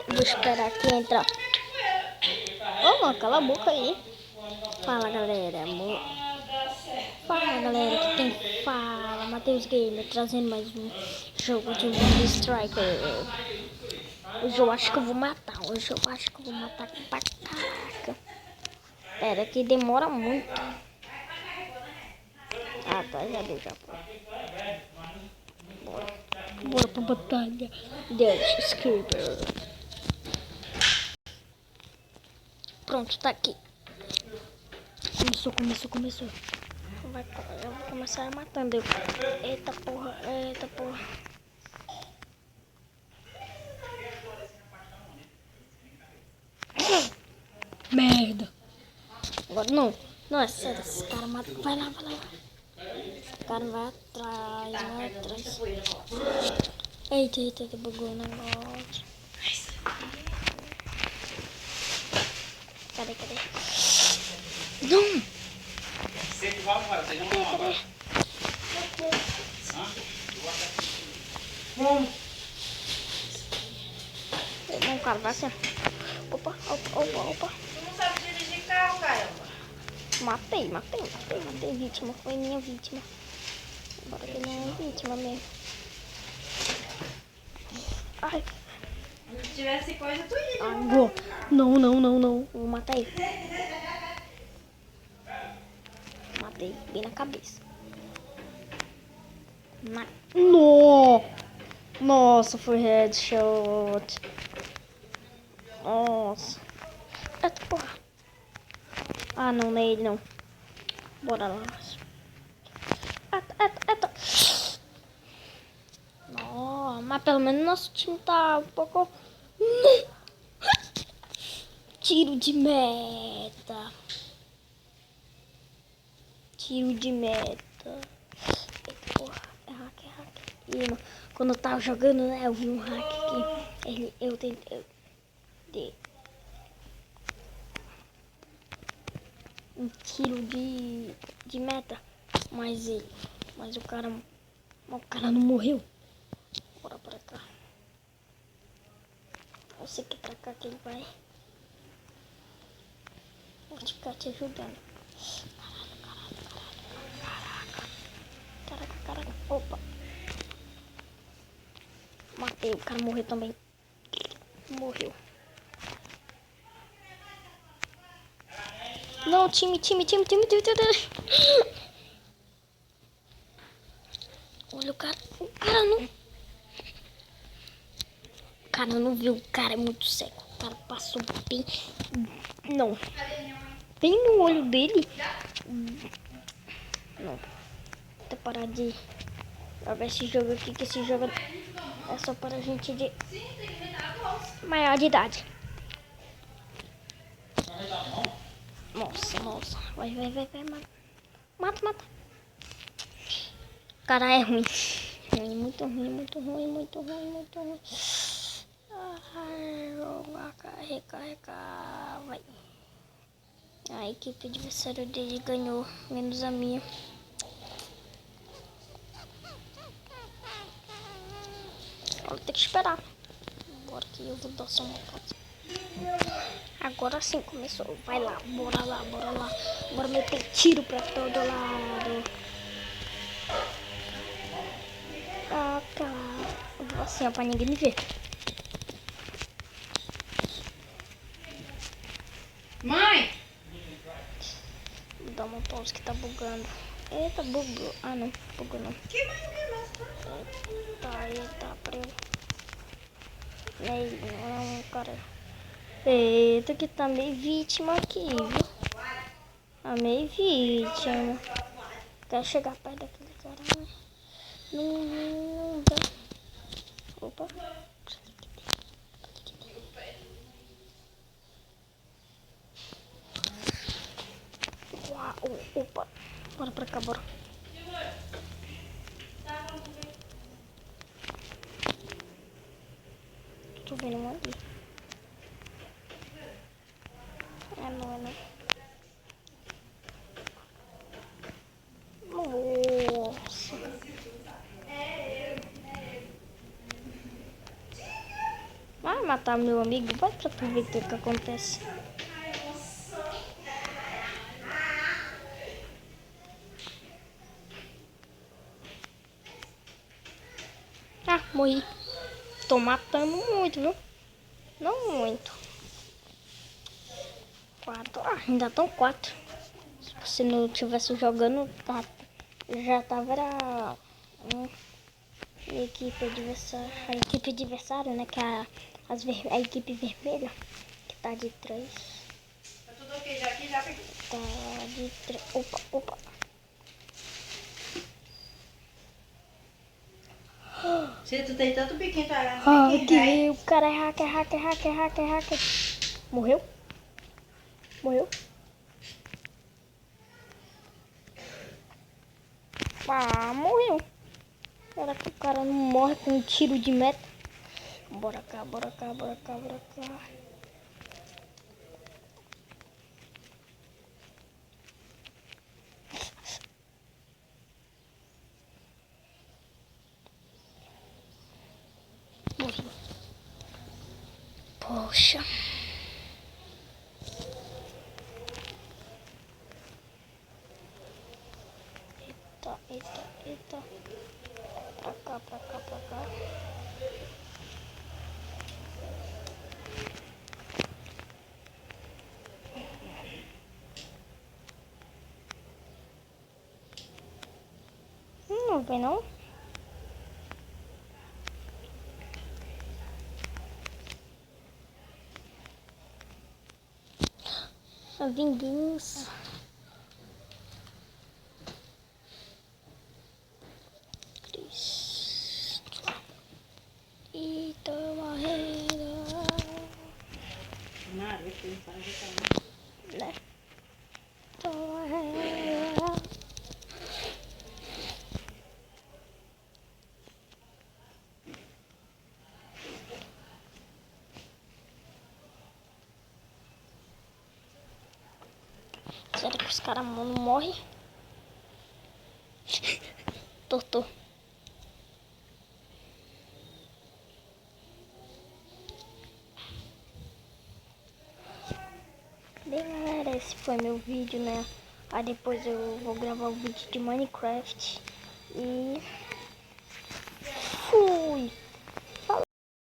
Vou esperar aqui entrar. Ô, mano, cala a boca aí. Fala, galera. Fala, galera. Aqui quem fala? Matheus Gamer, trazendo mais um jogo de Wing Striker. Hoje eu acho que eu vou matar. Pra caraca. Pera, que demora muito. Ah, tá, já deu, já foi. Bora pra batalha. Deus, Skipper. Pronto, tá aqui. Começou. Eu vou começar matando. Eita porra. Merda. Agora não é sério. Esse cara mata. Vai lá. O cara vai atrás. Eita, bugou o negócio. Cadê? Não! Cadê? Não, cara, vai assim. Opa. Tu não sabe dirigir carro, caramba. Matei. Vítima. Foi minha vítima. Agora que não é vítima mesmo. Ai. Se tivesse coisa, tu ia. Agora. Não. Vou matar ele. Matei bem na cabeça. Nossa, foi headshot. Nossa. Eita porra. Ah, não é ele não. Bora lá. Eita. Nossa, mas pelo menos nosso time tá um pouco... Tiro de meta. Eita porra, é hack. E quando eu tava jogando, né, eu vi um hack que eu tentei... Um tiro de meta, mas o cara não morreu. Bora pra cá. Eu sei que é pra cá que ele vai. Vou ficar te ajudando. Caraca. Opa. Matei, o cara morreu também. Morreu. Não, time. Olha o cara não... O cara não viu, o cara é muito seco. O cara passou bem... Não. Bem no olho dele. Não. Vou ter parar de jogar esse jogo aqui, que esse jogo é só para gente de maior de idade. Nossa. Vai. Mata. O cara é ruim. Muito ruim. Jogar, carregar, vai. A equipe adversária dele ganhou, menos a minha. Vou ter que esperar. Bora que eu vou dar só uma pausa. Agora sim começou. Vai lá, bora lá. Bora meter tiro pra todo lado. Eu vou assim, ó, pra ninguém me ver. Mãe! Vou dar uma pausa que tá bugando. Eita, bugou. Ah, não, bugou não. Que mãe? Eita, prego. Não, cara. Eita, que tá meio vítima aqui, viu? Tá meio vítima. Quer chegar perto daquele cara, né? Não dá. Opa. Opa. Bora pra cá, bora. Tô vendo um ali. Não. Nossa. matar meu amigo, vai pra tu ver o que acontece. Ah, morri. Tô matando muito, viu? Não muito. 4. Ah, ainda estão 4. Se não tivesse jogando, já tava era a equipe adversária, né? Que é a equipe vermelha, que tá de 3. Tá tudo ok já aqui? Já peguei. Tá de 3. Opa, opa. Se tu tem tanto biquinho, tá olhando Ah, biquinho, que velho. o cara é hacker. Morreu? Morreu? Ah, morreu. Será que o cara não morre com um tiro de meta? Bora cá. Morri. Poxa. Eita. Pra cá. Não vem não. A vingança. Eita, barreira. Maria, que não sabe o que Né? Barreira. Será que os caras não morrem? Tô. Bem, galera, esse foi meu vídeo, né? Aí depois eu vou gravar o vídeo de Minecraft. E fui!